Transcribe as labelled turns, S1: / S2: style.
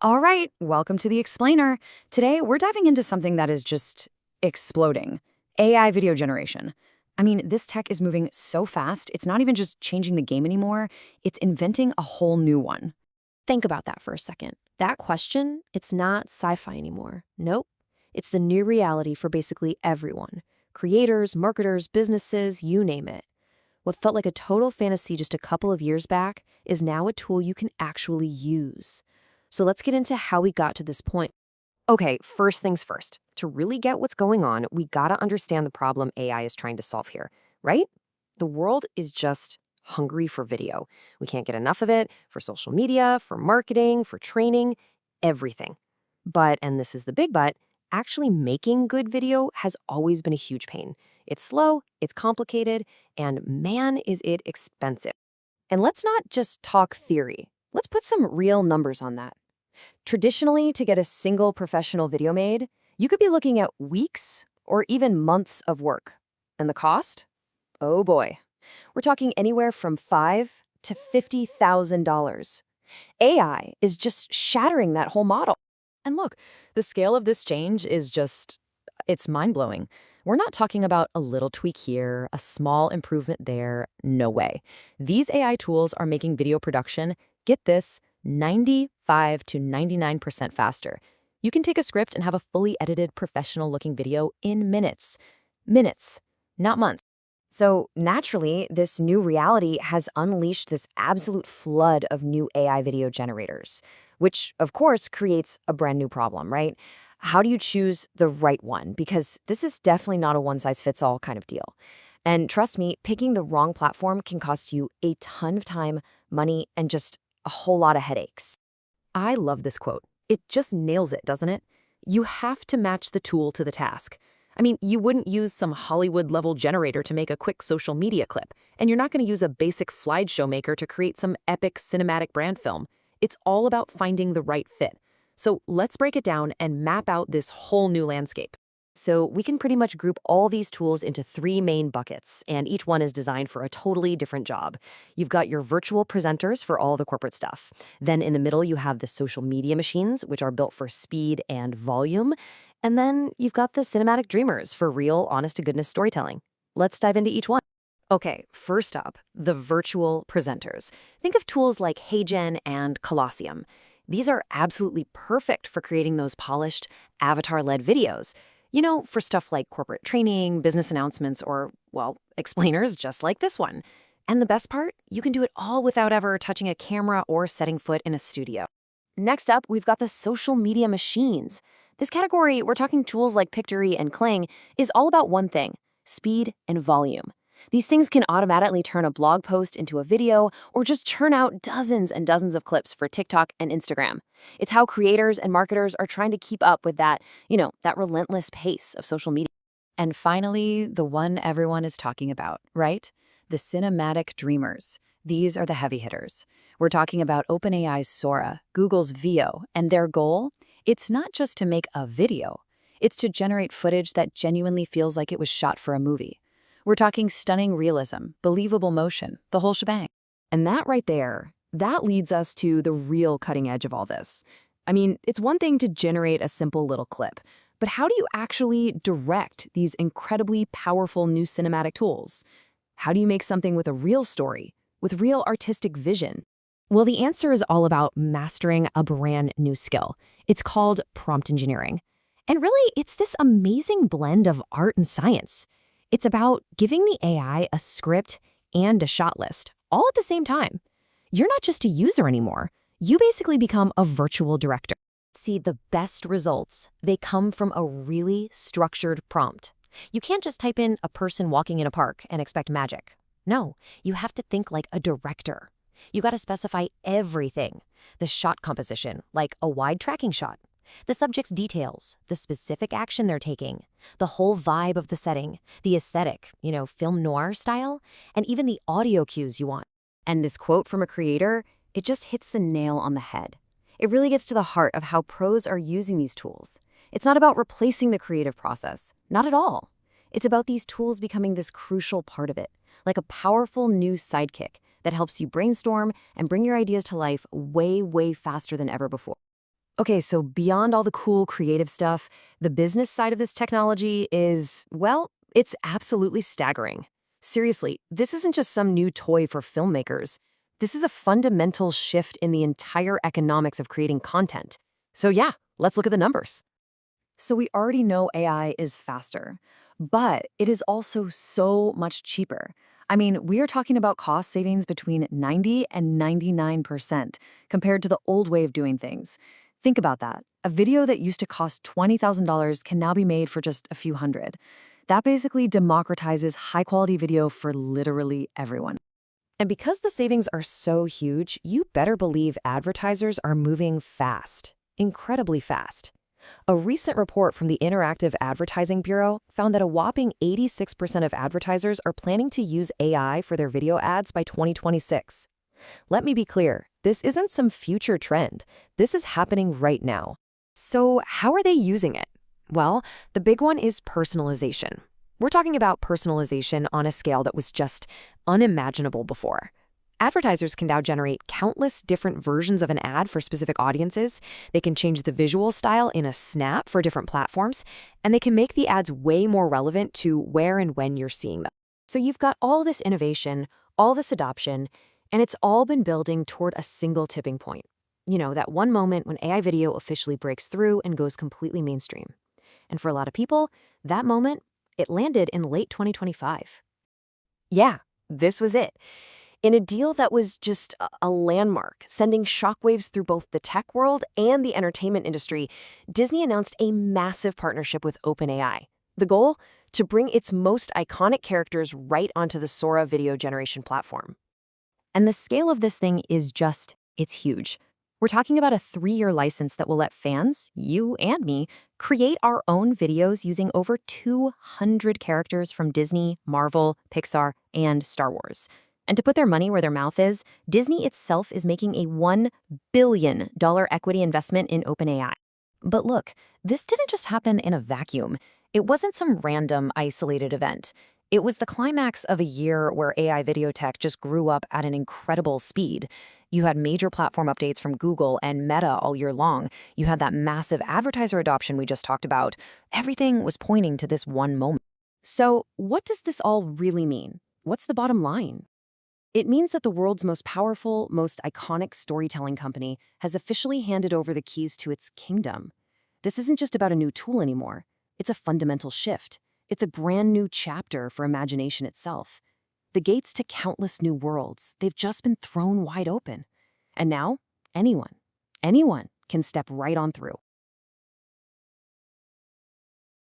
S1: All right, welcome to The Explainer. Today, we're diving into something that is just exploding AI video generation. I mean, this tech is moving so fast, it's not even just changing the game anymore, it's inventing a whole new one.
S2: Think about that for a second. That question, it's not sci-fi anymore. Nope. It's the new reality for basically everyone. Creators, marketers, businesses, you name it. What felt like a total fantasy just a couple of years back is now a tool you can actually use. So let's get into how we got to this point. Okay, first things first. To really get what's going on, we gotta understand the problem AI is trying to solve here, right? The world is just hungry for video. We can't get enough of it for social media, for marketing, for training, everything. But, and this is the big but, actually making good video has always been a huge pain. It's slow, it's complicated, and man, is it expensive. And let's not just talk theory. Let's put some real numbers on that. Traditionally, to get a single professional video made, you could be looking at weeks or even months of work. And the cost? Oh boy. We're talking anywhere from $5,000 to $50,000. AI is just shattering that whole model.
S1: And look, the scale of this change is it's mind-blowing. We're not talking about a little tweak here, a small improvement there. No way. These AI tools are making video production, get this, 95 to 99% faster. You can take a script and have a fully edited, professional-looking video in minutes. Minutes, not months. So naturally, this new reality has unleashed this absolute flood of new AI video generators, which of course creates a brand new problem, right? How do you choose the right one? Because this is definitely not a one-size-fits-all kind of deal. And trust me, picking the wrong platform can cost you a ton of time, money, and just a whole lot of headaches. I love this quote. It just nails it, doesn't it? You have to match the tool to the task. I mean, you wouldn't use some Hollywood-level generator to make a quick social media clip, and you're not going to use a basic slideshow maker to create some epic cinematic brand film. It's all about finding the right fit. So let's break it down and map out this whole new landscape. So we can pretty much group all these tools into three main buckets, and each one is designed for a totally different job. You've got your virtual presenters for all the corporate stuff. Then in the middle, you have the social media machines, which are built for speed and volume. And then you've got the cinematic dreamers for real, honest-to-goodness storytelling. Let's dive into each one. Okay, first up, the virtual presenters. Think of tools like HeyGen and Colosseum. These are absolutely perfect for creating those polished, avatar-led videos. You know, for stuff like corporate training, business announcements, or, well, explainers just like this one. And the best part? You can do it all without ever touching a camera or setting foot in a studio. Next up, we've got the social media machines. This category, we're talking tools like Pictory and Kling, is all about one thing: speed and volume. These things can automatically turn a blog post into a video or just churn out dozens and dozens of clips for TikTok and Instagram. It's how creators and marketers are trying to keep up with that relentless pace of social media. And finally, the one everyone is talking about, right? The cinematic dreamers. These are the heavy hitters. We're talking about OpenAI's Sora, Google's Veo, and their goal? It's not just to make a video. It's to generate footage that genuinely feels like it was shot for a movie. We're talking stunning realism, believable motion, the whole shebang. And that right there, that leads us to the real cutting edge of all this. I mean, it's one thing to generate a simple little clip, but how do you actually direct these incredibly powerful new cinematic tools? How do you make something with a real story, with real artistic vision? Well, the answer is all about mastering a brand new skill. It's called prompt engineering. And really, it's this amazing blend of art and science. It's about giving the AI a script and a shot list, all at the same time. You're not just a user anymore. You basically become a virtual director. See, the best results, they come from a really structured prompt. You can't just type in a person walking in a park and expect magic. No, you have to think like a director. You got to specify everything. The shot composition, like a wide tracking shot. The subject's details, the specific action they're taking, the whole vibe of the setting, the aesthetic, film noir style, and even the audio cues you want. And this quote from a creator, it just hits the nail on the head. It really gets to the heart of how pros are using these tools. It's not about replacing the creative process, not at all. It's about these tools becoming this crucial part of it, like a powerful new sidekick that helps you brainstorm and bring your ideas to life way, way faster than ever before. Okay, so beyond all the cool creative stuff, the business side of this technology is, well, it's absolutely staggering. Seriously, this isn't just some new toy for filmmakers. This is a fundamental shift in the entire economics of creating content. So yeah, let's look at the numbers. So we already know AI is faster, but it is also so much cheaper. I mean, we are talking about cost savings between 90 and 99% compared to the old way of doing things. Think about that. A video that used to cost $20,000 can now be made for just a few hundred. That basically democratizes high quality video for literally everyone. And because the savings are so huge, you better believe advertisers are moving fast, incredibly fast. A recent report from the Interactive Advertising Bureau found that a whopping 86% of advertisers are planning to use AI for their video ads by 2026. Let me be clear, this isn't some future trend. This is happening right now. So, how are they using it? Well, the big one is personalization. We're talking about personalization on a scale that was just unimaginable before. Advertisers can now generate countless different versions of an ad for specific audiences. They can change the visual style in a snap for different platforms, and they can make the ads way more relevant to where and when you're seeing them. So you've got all this innovation, all this adoption, and it's all been building toward a single tipping point. You know, that one moment when AI video officially breaks through and goes completely mainstream. And for a lot of people, that moment, it landed in late 2025. Yeah, this was it. In a deal that was just a landmark, sending shockwaves through both the tech world and the entertainment industry, Disney announced a massive partnership with OpenAI. The goal? To bring its most iconic characters right onto the Sora video generation platform. And the scale of this thing is just, it's huge. We're talking about a 3-year license that will let fans, you and me, create our own videos using over 200 characters from Disney, Marvel, Pixar, and Star Wars. And to put their money where their mouth is, Disney itself is making a $1 billion equity investment in OpenAI. But look, this didn't just happen in a vacuum. It wasn't some random, isolated event. It was the climax of a year where AI video tech just grew up at an incredible speed. You had major platform updates from Google and Meta all year long. You had that massive advertiser adoption we just talked about. Everything was pointing to this one moment. So, what does this all really mean? What's the bottom line? It means that the world's most powerful, most iconic storytelling company has officially handed over the keys to its kingdom. This isn't just about a new tool anymore. It's a fundamental shift. It's a brand new chapter for imagination itself. The gates to countless new worlds, they've just been thrown wide open. And now, anyone can step right on through.